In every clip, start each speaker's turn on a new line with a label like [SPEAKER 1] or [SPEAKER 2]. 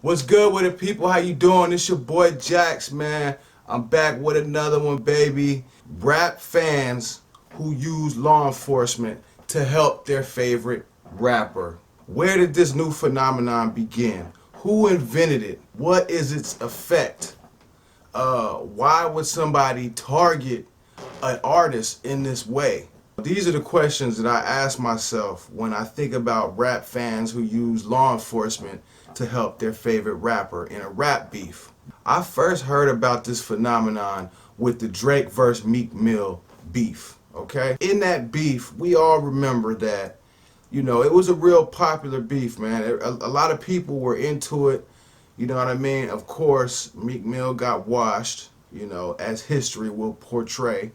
[SPEAKER 1] What's good with it, people? How you doing? It's your boy Jax, man. I'm back with another one, baby. Rap fans who use law enforcement to help their favorite rapper. Where did this new phenomenon begin? Who invented it? What is its effect? Why would somebody target an artist in this way? These are the questions that I ask myself when I think about rap fans who use law enforcement to help their favorite rapper in a rap beef. I first heard about this phenomenon with the Drake vs. Meek Mill beef, okay? In that beef, we all remember that, it was a real popular beef, man. A lot of people were into it, you know what I mean? Of course, Meek Mill got washed, as history will portray.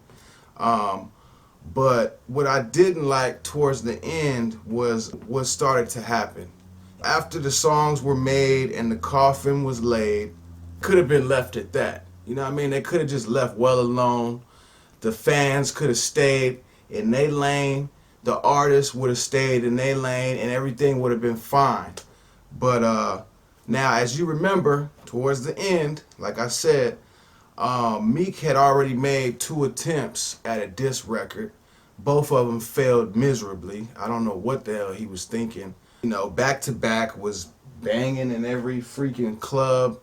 [SPEAKER 1] But what I didn't like towards the end was what started to happen. After the songs were made and the coffin was laid, could have been left at that. You know what I mean? They could have just left well alone. The fans could have stayed in their lane. The artists would have stayed in their lane and everything would have been fine. But now, as you remember, towards the end, like I said, Meek had already made 2 attempts at a diss record. Both of them failed miserably. I don't know what the hell he was thinking. Back to Back was banging in every freaking club,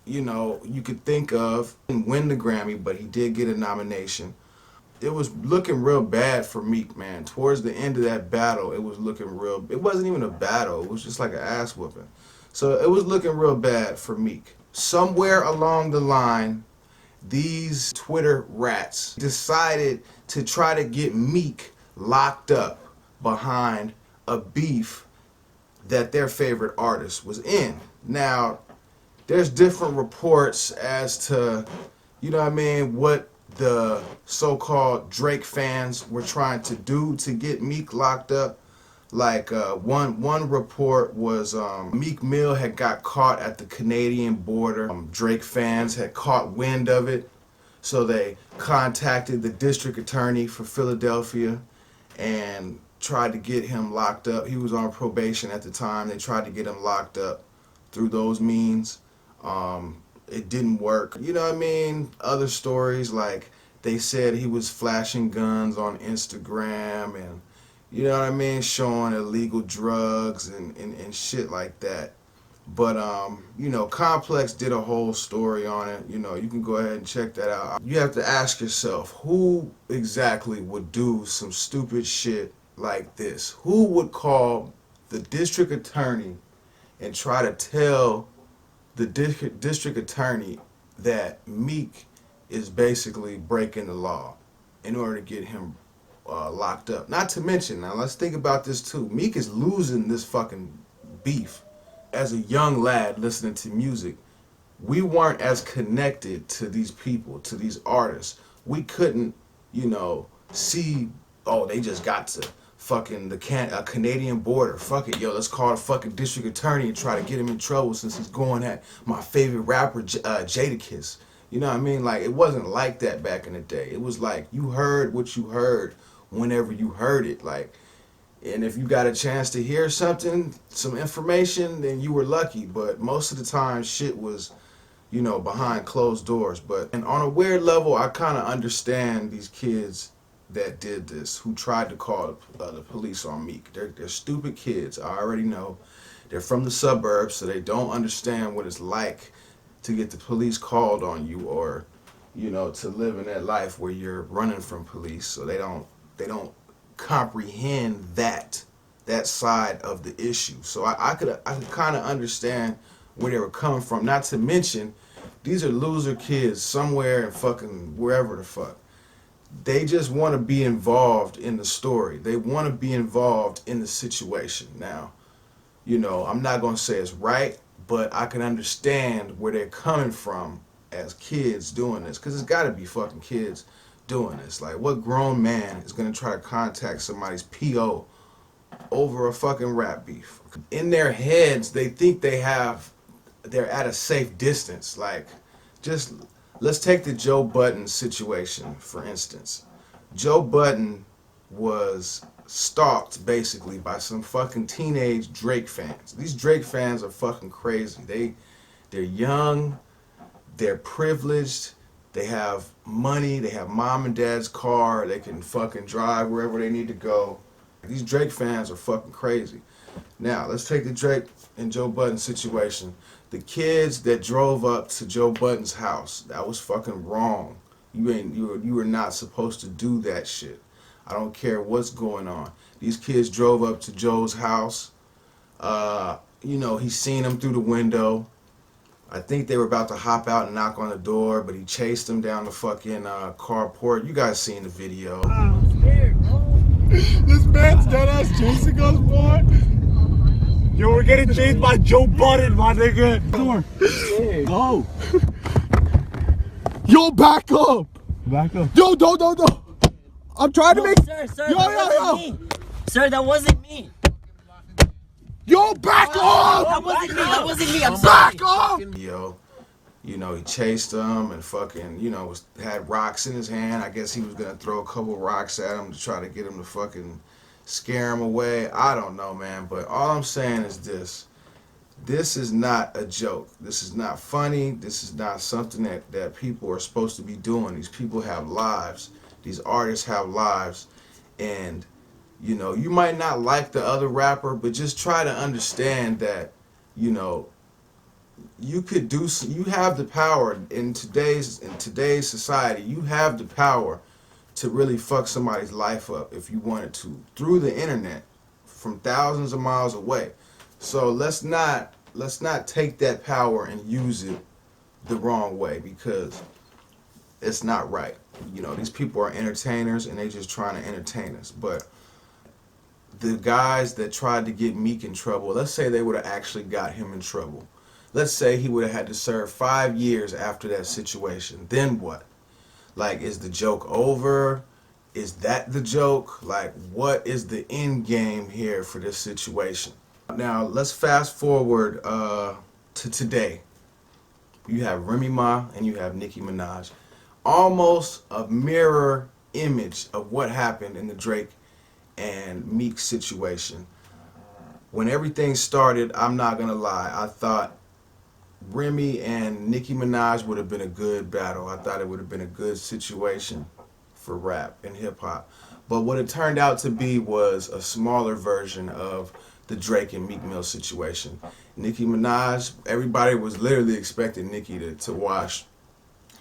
[SPEAKER 1] you could think of. He didn't win the Grammy, but he did get a nomination. It was looking real bad for Meek, man. Towards the end of that battle, it was looking real. It wasn't even a battle. It was just like an ass whooping. So it was looking real bad for Meek. Somewhere along the line, these Twitter rats decided to try to get Meek locked up behind a beef that their favorite artist was in. Now, there's different reports as to, what the so-called Drake fans were trying to do to get Meek locked up. Like one report was Meek Mill had got caught at the Canadian border. Drake fans had caught wind of it, so they contacted the district attorney for Philadelphia and tried to get him locked up. He was on probation at the time. They tried to get him locked up through those means. It didn't work. You know what I mean? Other stories, like they said he was flashing guns on Instagram and, you know what I mean, showing illegal drugs and shit like that. But, Complex did a whole story on it. You can go ahead and check that out. You have to ask yourself, who exactly would do some stupid shit like this? Who would call the district attorney and try to tell the district attorney that Meek is basically breaking the law in order to get him locked up? Not to mention, now let's think about this too. Meek is losing this fucking beef. As a young lad listening to music, we weren't as connected to these people, to these artists. We couldn't, see, oh, they just got to fucking the Canadian border. Fuck it, yo, let's call the fucking district attorney and try to get him in trouble since he's going at my favorite rapper, Jadakiss. You know what I mean? Like, it wasn't like that back in the day. It was like, you heard what you heard whenever you heard it. Like, and if you got a chance to hear something, some information, then you were lucky. But most of the time, shit was, behind closed doors. And on a weird level, I kind of understand these kids that did this, who tried to call the police on Meek. They're stupid kids. I already know. They're from the suburbs, so they don't understand what it's like to get the police called on you, or, to live in that life where you're running from police. So they don't comprehend that side of the issue. So I could kind of understand where they were coming from. Not to mention, these are loser kids somewhere in fucking wherever the fuck. They just want to be involved in the story. They want to be involved in the situation. Now, I'm not going to say it's right, but I can understand where they're coming from as kids doing this, because it's got to be fucking kids doing this. Like, what grown man is going to try to contact somebody's PO over a fucking rap beef? In their heads, they think they're at a safe distance. Like, just let's take the Joe Budden situation, for instance. Joe Budden was stalked basically by some fucking teenage Drake fans. These Drake fans are fucking crazy. They're young, they're privileged, they have money, they have mom and dad's car, they can fucking drive wherever they need to go. These Drake fans are fucking crazy. Now, let's take the Drake and Joe Budden situation. The kids that drove up to Joe Budden's house, that was fucking wrong. You were not supposed to do that shit. I don't care what's going on. These kids drove up to Joe's house. He seen them through the window. I think they were about to hop out and knock on the door, but he chased them down the fucking carport. You guys seen the video.
[SPEAKER 2] I'm scared, bro. This man's dead ass chasing us, boy. Yo, we're getting chased by Joe Budden, my nigga. Door. Go. Yo, back up. Back up. Yo, don't. I'm trying to make.
[SPEAKER 3] Sir, that wasn't me. Sir, that wasn't me.
[SPEAKER 2] Yo, back up.
[SPEAKER 3] That wasn't me. I'm sorry.
[SPEAKER 2] Back up.
[SPEAKER 1] Yo, he chased them and fucking, had rocks in his hand. I guess he was gonna throw a couple rocks at him to try to get him to fucking scare him away. I don't know, man. But all I'm saying is this. This is not a joke. This is not funny. This is not something that people are supposed to be doing. These people have lives. These artists have lives. And, you might not like the other rapper, but just try to understand that, you have the power in today's society. You have the power to really fuck somebody's life up if you wanted to through the internet from thousands of miles away. So let's not take that power and use it the wrong way, because it's not right. These people are entertainers and they just trying to entertain us. But the guys that tried to get Meek in trouble, let's say they would have actually got him in trouble. Let's say he would have had to serve 5 years after that situation. Then what? Like, is the joke over? Is that the joke? Like, what is the end game here for this situation? Now, let's fast forward to today. You have Remy Ma and you have Nicki Minaj. Almost a mirror image of what happened in the Drake and Meek situation. When everything started, I'm not gonna lie, I thought Remy and Nicki Minaj would have been a good battle. I thought it would have been a good situation for rap and hip hop. But what it turned out to be was a smaller version of the Drake and Meek Mill situation. Nicki Minaj, everybody was literally expecting Nicki to wash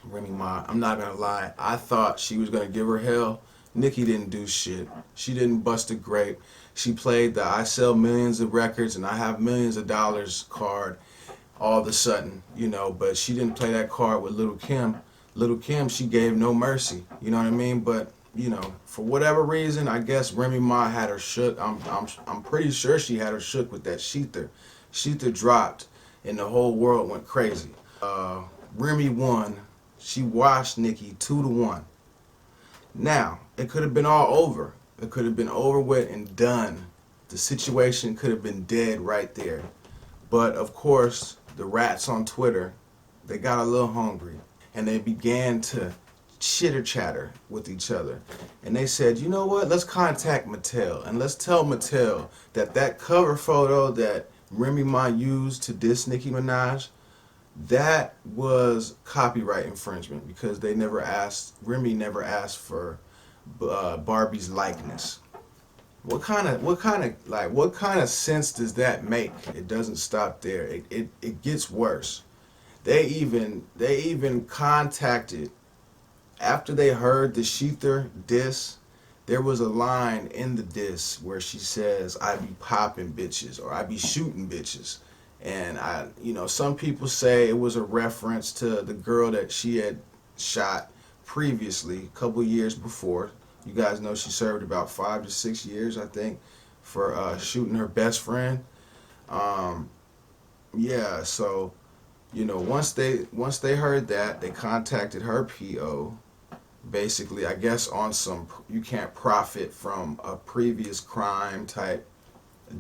[SPEAKER 1] Remy Ma. I'm not gonna lie, I thought she was gonna give her hell. Nicki didn't do shit. She didn't bust a grape. She played the I sell millions of records and I have millions of dollars card all of a sudden, but she didn't play that card with Lil' Kim. Lil' Kim, she gave no mercy, you know what I mean? But, for whatever reason, I guess Remy Ma had her shook. I'm pretty sure she had her shook with that Sheether. Sheether dropped and the whole world went crazy. Remy won. She washed Nicki 2-1. Now, it could have been all over. It could have been over with and done. The situation could have been dead right there. But of course, the rats on Twitter, they got a little hungry and they began to chitter chatter with each other. And they said, you know what, let's contact Mattel and let's tell Mattel that cover photo that Remy Ma used to diss Nicki Minaj, that was copyright infringement because Remy never asked for Barbie's likeness. What kind of sense does that make? It doesn't stop there. It gets worse. They even contacted, after they heard the Sheether diss, there was a line in the diss where she says, I be popping bitches or I be shooting bitches. And some people say it was a reference to the girl that she had shot previously, a couple years before. You guys know she served about 5 to 6 years, I think, for shooting her best friend. So, once they heard that, they contacted her PO. Basically, I guess on some you can't profit from a previous crime type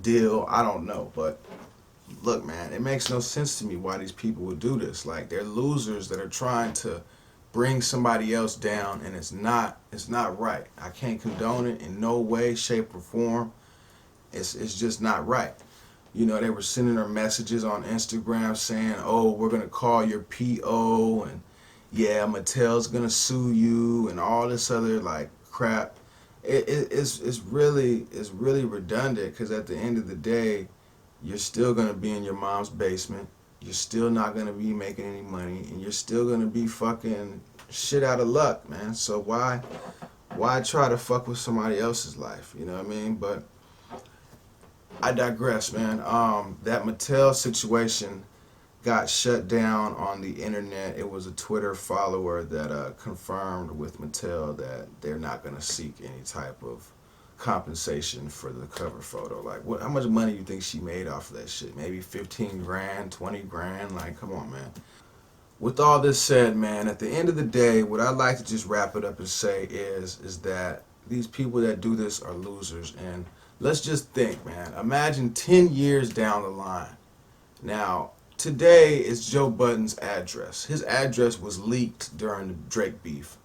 [SPEAKER 1] deal. I don't know, but look, man, it makes no sense to me why these people would do this. Like, they're losers that are trying to bring somebody else down, and it's not right. I can't condone it in no way, shape, or form. It's just not right. You know, they were sending her messages on Instagram saying, "Oh, we're gonna call your PO," and yeah, Mattel's gonna sue you, and all this other like crap. It's really redundant, because at the end of the day, you're still gonna be in your mom's basement. You're still not gonna be making any money, and you're still gonna be fucking shit out of luck, man. So why try to fuck with somebody else's life? You know what I mean? But I digress, man. That Mattel situation got shut down on the internet. It was a Twitter follower that confirmed with Mattel that they're not gonna seek any type of compensation for the cover photo. Like, how much money do you think she made off of that shit? Maybe 15 grand, 20 grand? Like, come on, man. With all this said, man, at the end of the day, what I'd like to just wrap it up and say is that these people that do this are losers. And let's just think, man. Imagine 10 years down the line. Now, today is Joe Budden's address. His address was leaked during the Drake beef.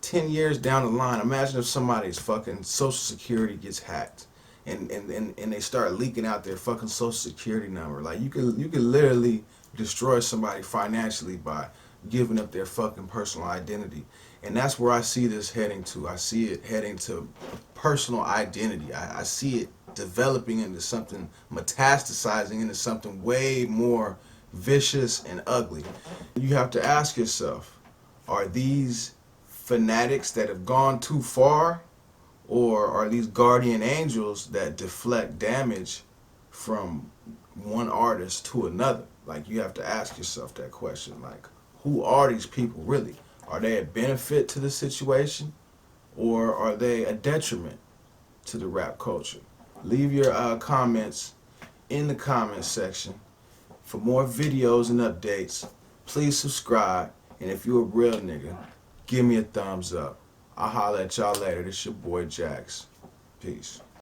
[SPEAKER 1] 10 years down the line, imagine if somebody's fucking Social Security gets hacked and they start leaking out their fucking Social Security number. Like, you could literally destroy somebody financially by giving up their fucking personal identity. And that's where I see this heading to. I see it heading to personal identity. I see it developing into something, metastasizing into something way more vicious and ugly. You have to ask yourself, are these fanatics that have gone too far, or are these guardian angels that deflect damage from one artist to another? Like, you have to ask yourself that question. Like, who are these people really? Are they a benefit to the situation, or are they a detriment to the rap culture? Leave your comments in the comment section. For more videos and updates, please subscribe. And if you're a real nigga, give me a thumbs up. I'll holler at y'all later. This your boy Jax. Peace.